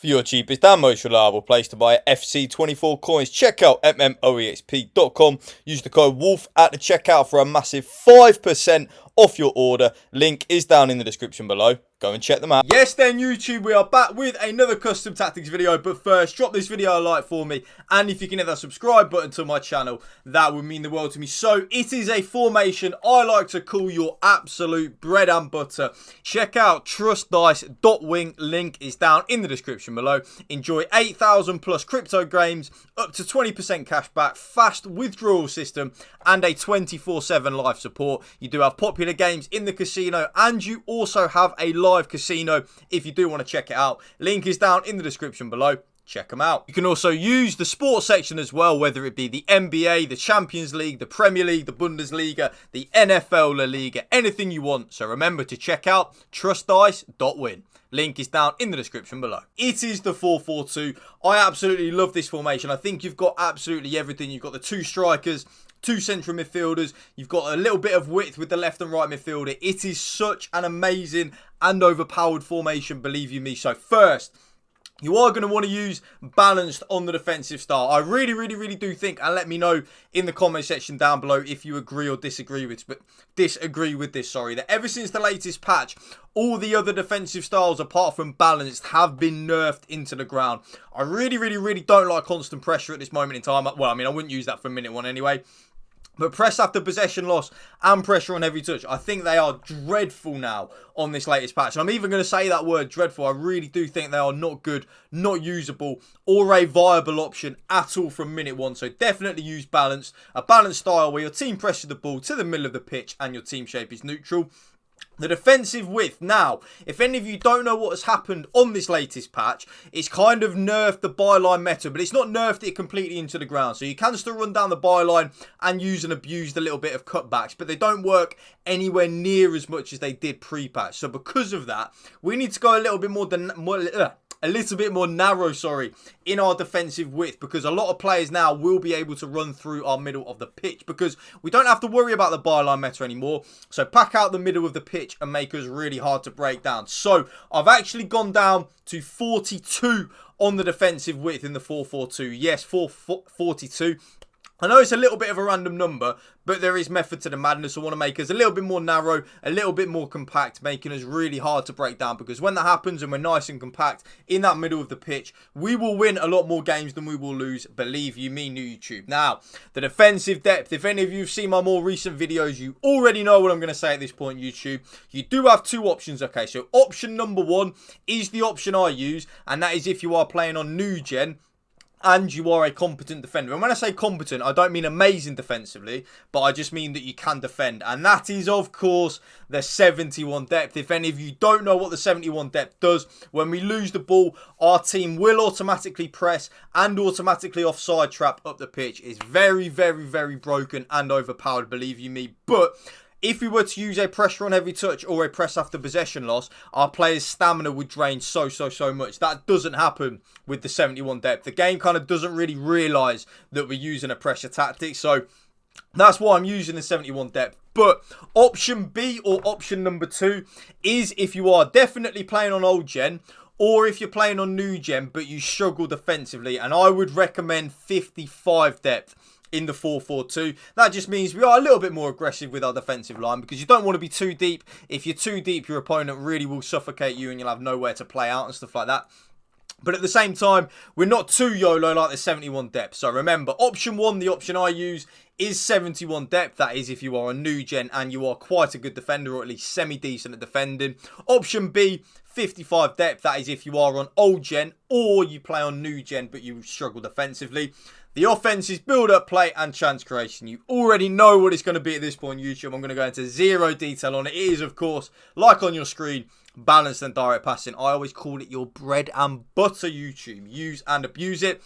For your cheapest and most reliable place to buy FC24 coins, check out mmoexp.com. Use the code WOLF at the checkout for a massive 5% off your order. Link is down in the description below. Go and check them out. Yes then YouTube, we are back with another custom tactics video, but first drop this video a like for me, and if you can hit that subscribe button to my channel, that would mean the world to me. So it is a formation I like to call your absolute bread and butter. Check out trustdice.wing, link is down in the description below. Enjoy 8,000 plus crypto games, up to 20% cash back, fast withdrawal system, and a 24/7 live support. You do have popular games in the casino, and you also have a live casino if you do want to check it out. Link is down in the description below. Check them out. You can also use the sports section as well, whether it be the NBA, the Champions League, the Premier League, the Bundesliga, the NFL La Liga, anything you want. So remember to check out trustdice.win. Link is down in the description below. It is the 4-4-2. I absolutely love this formation. I think you've got absolutely everything. You've got the two strikers, two central midfielders. You've got a little bit of width with the left and right midfielder. It is such an amazing and overpowered formation, believe you me. So first, you are going to want to use balanced on the defensive style. I really do think, and let me know in the comment section down below if you agree or disagree with this, that ever since the latest patch, all the other defensive styles apart from balanced have been nerfed into the ground. I really don't like constant pressure at this moment in time. Well, I mean, I wouldn't use that for minute one anyway. But press after possession loss and pressure on heavy touch, I think they are dreadful now on this latest patch. And I'm even going to say that word, dreadful. I really do think they are not good, not usable, or a viable option at all from minute one. So definitely use balanced. A balanced style where your team presses the ball to the middle of the pitch and your team shape is neutral. The defensive width. Now, if any of you don't know what has happened on this latest patch, it's kind of nerfed the byline meta, but it's not nerfed it completely into the ground. So you can still run down the byline and use and abuse the little bit of cutbacks, but they don't work anywhere near as much as they did pre-patch. So because of that, we need to go a little bit more narrow, in our defensive width, because a lot of players now will be able to run through our middle of the pitch because we don't have to worry about the byline meta anymore. So pack out the middle of the pitch and make us really hard to break down. So I've actually gone down to 42 on the defensive width in the 4-4-2. Yes, 42. I know it's a little bit of a random number, but there is method to the madness. I want to make us a little bit more narrow, a little bit more compact, making us really hard to break down. Because when that happens and we're nice and compact in that middle of the pitch, we will win a lot more games than we will lose. Believe you me, new YouTube. Now, the defensive depth. If any of you have seen my more recent videos, you already know what I'm going to say at this point, YouTube. You do have two options, okay? So option number one is the option I use, and that is if you are playing on new gen and you are a competent defender. And when I say competent, I don't mean amazing defensively, but I just mean that you can defend. And that is, of course, the 71 depth. If any of you don't know what the 71 depth does, when we lose the ball, our team will automatically press and automatically offside trap up the pitch. It's very broken and overpowered, believe you me. But if we were to use a pressure on heavy touch or a press after possession loss, our players' stamina would drain so much. That doesn't happen with the 71 depth. The game kind of doesn't really realise that we're using a pressure tactic. So that's why I'm using the 71 depth. But option B, or option number two, is if you are definitely playing on old gen, or if you're playing on new gen but you struggle defensively. And I would recommend 55 depth in the 4-4-2. That just means we are a little bit more aggressive with our defensive line, because you don't want to be too deep. If you're too deep, your opponent really will suffocate you and you'll have nowhere to play out and stuff like that. But at the same time, we're not too YOLO like the 71 depth. So remember, option one, the option I use, is 71 depth. That is if you are a new gen and you are quite a good defender, or at least semi-decent at defending. Option B, 55 depth. That is if you are on old gen or you play on new gen but you struggle defensively. The offense is build-up play and chance creation. You already know what it's going to be at this point, YouTube. I'm going to go into zero detail on it. It is, of course, like on your screen, balanced and direct passing. I always call it your bread and butter, YouTube. Use and abuse it.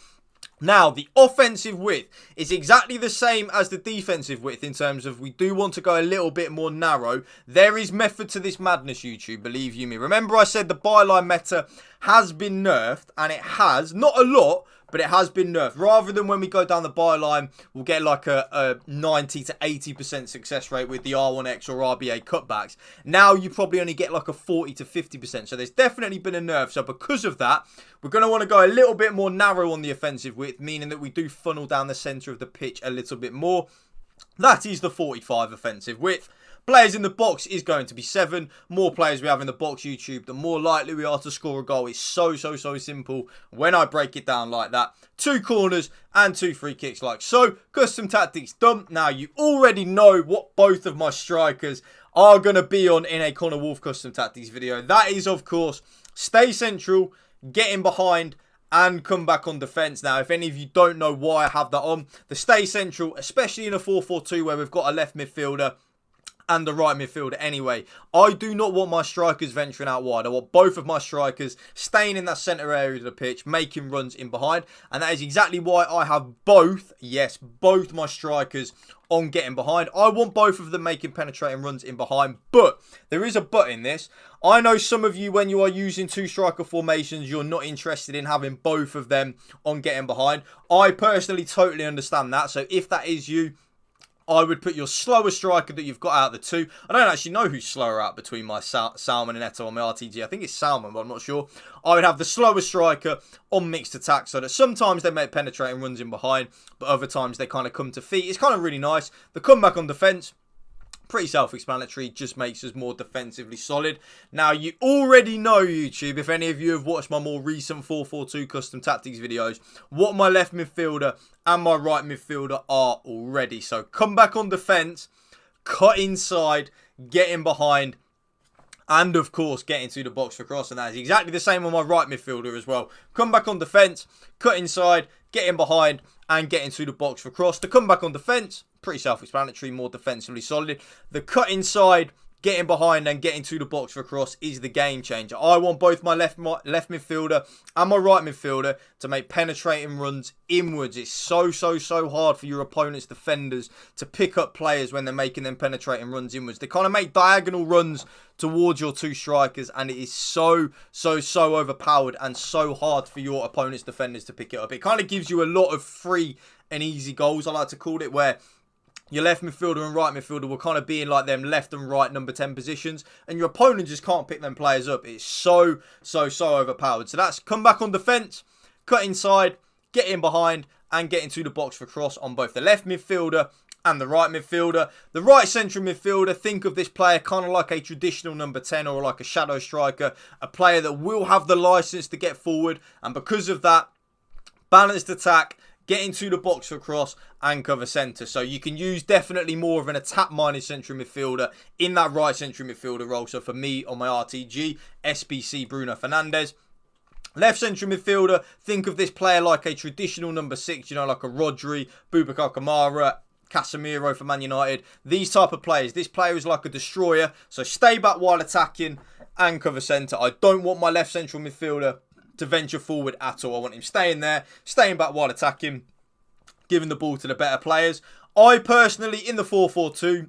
Now, the offensive width is exactly the same as the defensive width in terms of we do want to go a little bit more narrow. There is method to this madness, YouTube, believe you me. Remember I said the byline meta has been nerfed, and it has, not a lot, but it has been nerfed. Rather than when we go down the byline, we'll get like a 90 to 80% success rate with the R1X or RBA cutbacks. Now you probably only get like a 40 to 50%. So there's definitely been a nerf. So because of that, we're going to want to go a little bit more narrow on the offensive width, meaning that we do funnel down the centre of the pitch a little bit more. That is the 45 offensive width. Players in the box is going to be 7. More players we have in the box, YouTube, the more likely we are to score a goal. It's so simple when I break it down like that. 2 corners and 2 free kicks like so. Custom tactics done. Now, you already know what both of my strikers are going to be on in a Connor Woolf custom tactics video. That is, of course, stay central, get in behind, and come back on defence. Now, if any of you don't know why I have that on, the stay central, especially in a 4-4-2 where we've got a left midfielder and the right midfielder anyway, I do not want my strikers venturing out wide. I want both of my strikers staying in that centre area of the pitch, making runs in behind. And that is exactly why I have both, yes, both my strikers on getting behind. I want both of them making penetrating runs in behind. But there is a but in this. I know some of you, when you are using 2 striker formations, you're not interested in having both of them on getting behind. I personally totally understand that. So if that is you, I would put your slower striker that you've got out of the 2. I don't actually know who's slower out between my Salmon and Eto on my RTG. I think it's Salmon, but I'm not sure. I would have the slower striker on mixed attack so that sometimes they make penetrating runs in behind, but other times they kind of come to feet. It's kind of really nice. The comeback on defence, pretty self-explanatory, just makes us more defensively solid. Now, you already know, YouTube, if any of you have watched my more recent 4-4-2 custom tactics videos, what my left midfielder and my right midfielder are already. So, come back on defence, cut inside, get in behind, and, of course, get into the box for cross. And that is exactly the same on my right midfielder as well. Come back on defence, cut inside, get in behind, and get into the box for cross. To come back on defence, pretty self-explanatory, more defensively solid. The cut inside, getting behind and getting to the box for cross is the game changer. I want both my left midfielder and my right midfielder to make penetrating runs inwards. It's so hard for your opponent's defenders to pick up players when they're making them penetrating runs inwards. They kind of make diagonal runs towards your 2 strikers, and it is so overpowered and so hard for your opponent's defenders to pick it up. It kind of gives you a lot of free and easy goals, I like to call it, where your left midfielder and right midfielder will kind of be in like them left and right number 10 positions, and your opponent just can't pick them players up. It's so overpowered. So that's come back on defence, cut inside, get in behind, and get into the box for cross on both the left midfielder and the right midfielder. The right central midfielder, think of this player kind of like a traditional number 10 or like a shadow striker, a player that will have the licence to get forward, and because of that, balanced attack, get into the box for cross, and cover centre. So you can use definitely more of an attack-minded central midfielder in that right central midfielder role. So for me, on my RTG, SBC Bruno Fernandes. Left central midfielder, think of this player like a traditional number 6, you know, like a Rodri, Boubacar Kamara, Casemiro for Man United. These type of players. This player is like a destroyer. So stay back while attacking and cover centre. I don't want my left central midfielder to venture forward at all. I want him staying there, staying back while attacking, giving the ball to the better players. I personally, in the 4-4-2,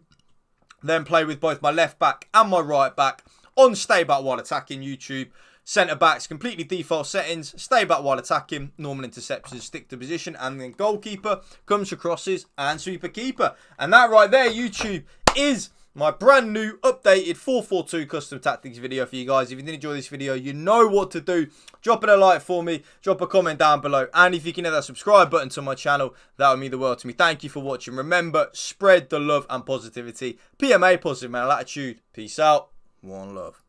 then play with both my left back and my right back on stay back while attacking, YouTube. Centre backs, completely default settings, stay back while attacking, normal interceptions, stick to position, and then goalkeeper comes for crosses and sweeper keeper. And that right there, YouTube, is my brand new updated 4-4-2 custom tactics video for you guys. If you did enjoy this video, you know what to do. Drop it a like for me, drop a comment down below, and if you can hit that subscribe button to my channel, that would mean the world to me. Thank you for watching. Remember, spread the love and positivity. PMA, positive mental attitude. Peace out. One love.